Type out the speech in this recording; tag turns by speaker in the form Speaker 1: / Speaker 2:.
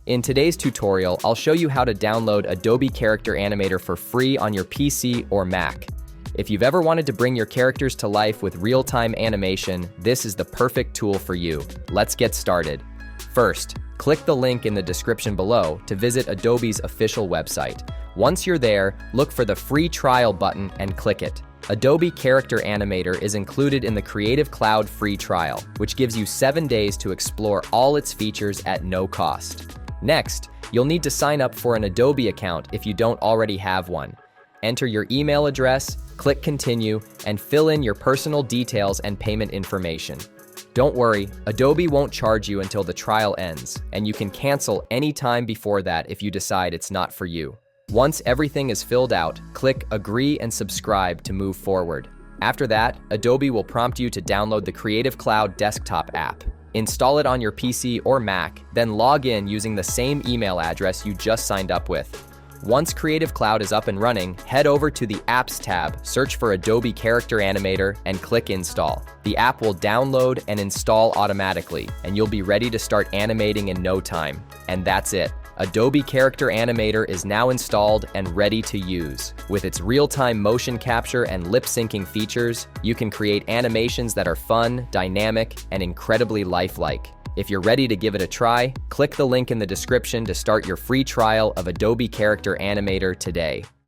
Speaker 1: In today's tutorial, I'll show you how to download Adobe Character Animator for free on your PC or Mac. If you've ever wanted to bring your characters to life with real-time animation, this is the perfect tool for you. Let's get started. First, click the link in the description below to visit Adobe's official website. Once you're there, look for the free trial button and click it. Adobe Character Animator is included in the Creative Cloud free trial, which gives you 7 days to explore all its features at no cost. Next, you'll need to sign up for an Adobe account if you don't already have one. Enter your email address, click Continue, and fill in your personal details and payment information. Don't worry, Adobe won't charge you until the trial ends, and you can cancel any time before that if you decide it's not for you. Once everything is filled out, click Agree and Subscribe to move forward. After that, Adobe will prompt you to download the Creative Cloud desktop app. Install it on your PC or Mac, then log in using the same email address you just signed up with. Once Creative Cloud is up and running, head over to the Apps tab, search for Adobe Character Animator, and click Install. The app will download and install automatically, and you'll be ready to start animating in no time. And that's it. Adobe Character Animator is now installed and ready to use. With its real-time motion capture and lip-syncing features, you can create animations that are fun, dynamic, and incredibly lifelike. If you're ready to give it a try, click the link in the description to start your free trial of Adobe Character Animator today.